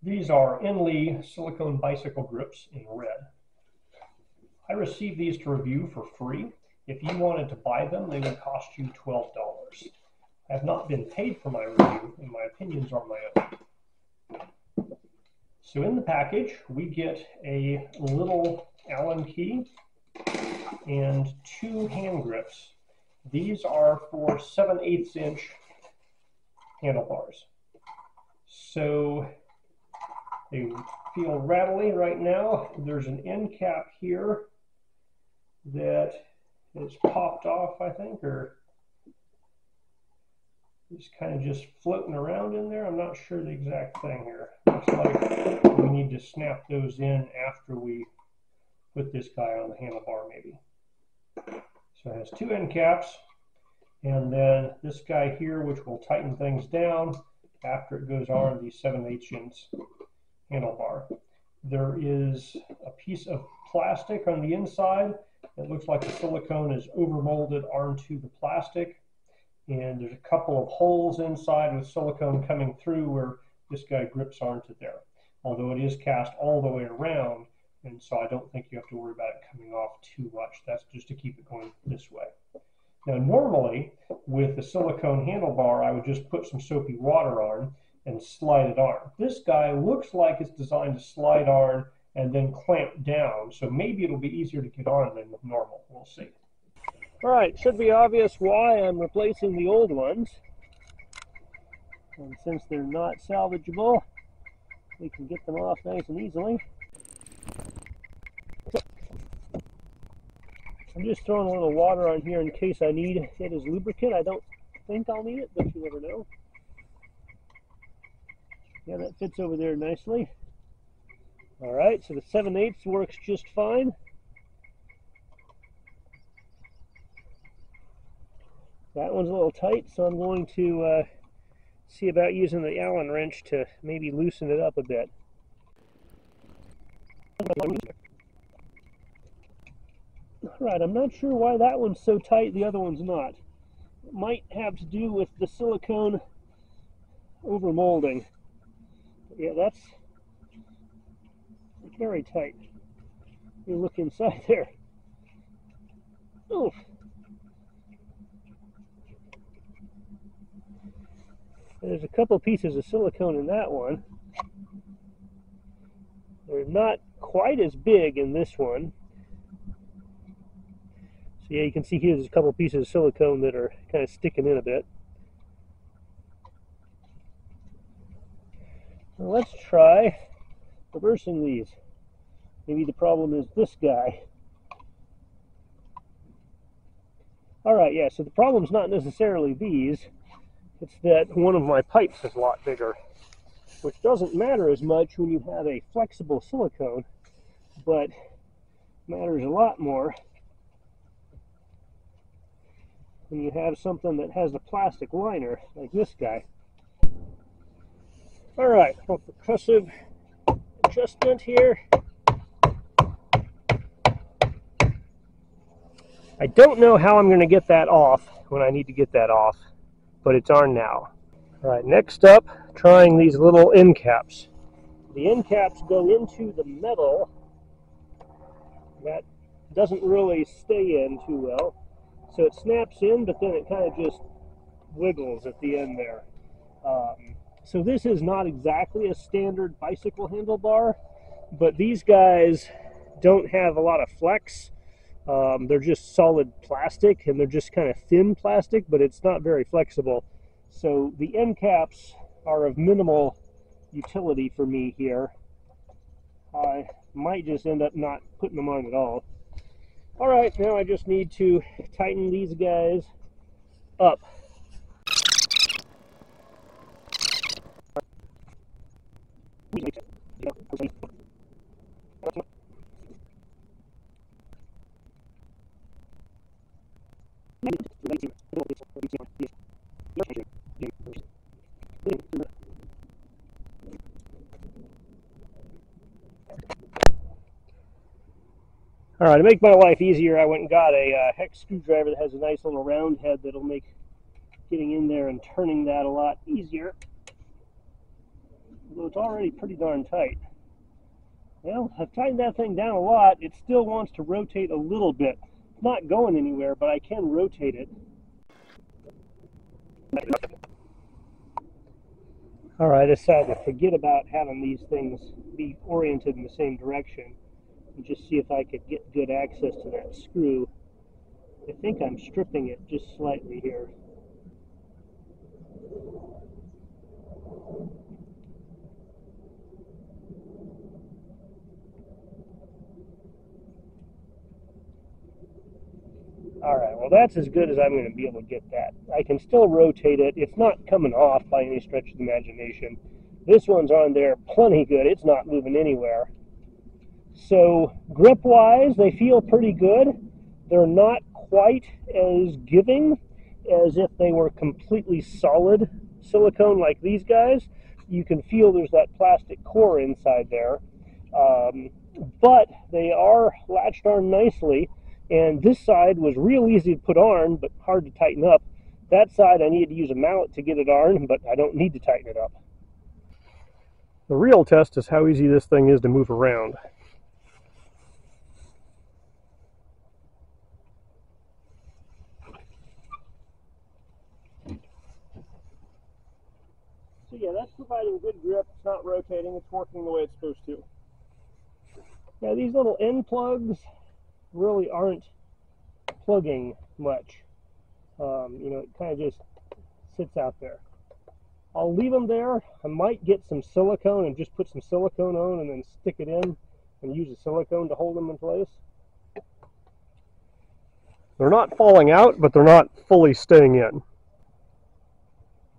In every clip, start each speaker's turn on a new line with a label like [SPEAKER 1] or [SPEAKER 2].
[SPEAKER 1] These are Enlee silicone bicycle grips in red. I received these to review for free. If you wanted to buy them, they would cost you $12. I have not been paid for my review, and my opinions are my own. So in the package, we get a little Allen key and 2 hand grips. These are for 7/8 inch handlebars. So they feel rattly right now. There's an end cap here that is popped off, I think, or it's kind of just floating around in there. I'm not sure the exact thing here. Looks like we need to snap those in after we put this guy on the handlebar, maybe. So it has 2 end caps, and then this guy here, which will tighten things down after it goes on the 7/8 inch handlebar. There is a piece of plastic on the inside. It looks like the silicone is overmolded onto the plastic, and there's a couple of holes inside with silicone coming through where this guy grips onto there. Although it is cast all the way around, and so I don't think you have to worry about it coming off too much. That's just to keep it going this way. Now normally with the silicone handlebar, I would just put some soapy water on and slide it on. This guy looks like it's designed to slide on and then clamp down, so maybe it'll be easier to get on than normal. We'll see. All right, should be obvious why I'm replacing the old ones. And since they're not salvageable, we can get them off nice and easily. I'm just throwing a little water on here in case I need it as lubricant. I don't think I'll need it, but you never know. Yeah, that fits over there nicely. All right, so the 7/8 works just fine. That one's a little tight, so I'm going to see about using the Allen wrench to maybe loosen it up a bit. Alright, I'm not sure why that one's so tight, the other one's not. It might have to do with the silicone overmolding. Yeah, that's very tight. You look inside there. Oh. There's a couple pieces of silicone in that one. They're not quite as big in this one. So yeah, you can see here there's a couple pieces of silicone that are kind of sticking in a bit. Well, let's try reversing these. Maybe the problem is this guy. Alright, yeah, so the problem's not necessarily these. It's that one of my pipes is a lot bigger, which doesn't matter as much when you have a flexible silicone, but matters a lot more when you have something that has a plastic liner like this guy. All right, a percussive adjustment here. I don't know how I'm going to get that off when I need to get that off, but it's on now. All right, next up, trying these little end caps. The end caps go into the metal. That doesn't really stay in too well. So it snaps in, but then it kind of just wiggles at the end there. So this is not exactly a standard bicycle handlebar, but these guys don't have a lot of flex. They're just solid plastic, and they're just kind of thin plastic, but it's not very flexible. So the end caps are of minimal utility for me here. I might just end up not putting them on at all. All right, now I just need to tighten these guys up. All right, to make my life easier, I went and got a hex screwdriver that has a nice little round head that'll make getting in there and turning that a lot easier. although it's already pretty darn tight. Well, I've tightened that thing down a lot. It still wants to rotate a little bit. It's not going anywhere, but I can rotate it. All right, I decided to forget about having these things be oriented in the same direction and just see if I could get good access to that screw. I think I'm stripping it just slightly here. Alright, well that's as good as I'm going to be able to get that. I can still rotate it. It's not coming off by any stretch of the imagination. This one's on there plenty good. It's not moving anywhere. So grip-wise, they feel pretty good. They're not quite as giving as if they were completely solid silicone like these guys. You can feel there's that plastic core inside there. But they are latched on nicely. And this side was real easy to put on, but hard to tighten up. That side I needed to use a mallet to get it on, but I don't need to tighten it up. The real test is how easy this thing is to move around. So yeah, that's providing good grip. It's not rotating. It's working the way it's supposed to. Now these little end plugs really aren't plugging much. You know, it kind of just sits out there. I'll leave them there. I might get some silicone and just put some silicone on and then stick it in and use the silicone to hold them in place. They're not falling out, but they're not fully staying in.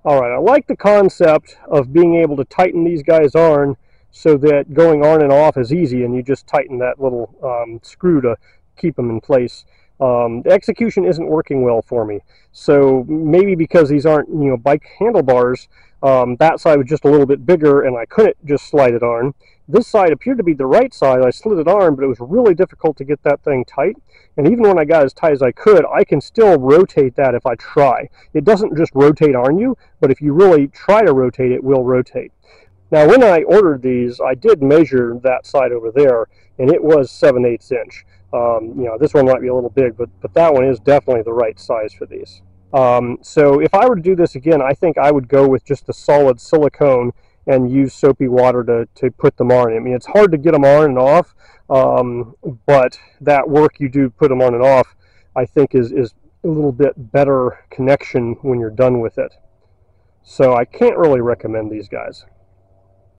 [SPEAKER 1] Alright, I like the concept of being able to tighten these guys on so that going on and off is easy and you just tighten that little screw to keep them in place. The execution isn't working well for me, so maybe because these aren't, you know, bike handlebars, that side was just a little bit bigger and I couldn't just slide it on. This side appeared to be the right side. I slid it on, but it was really difficult to get that thing tight, and even when I got as tight as I could, I can still rotate that if I try. It doesn't just rotate on you, but if you really try to rotate, it will rotate. Now when I ordered these, I did measure that side over there, and it was 7/8 inch. You know, this one might be a little big, but that one is definitely the right size for these. So if I were to do this again, I think I would go with just the solid silicone and use soapy water to put them on. I mean, it's hard to get them on and off, but that work you do put them on and off, I think is a little bit better connection when you're done with it. So I can't really recommend these guys.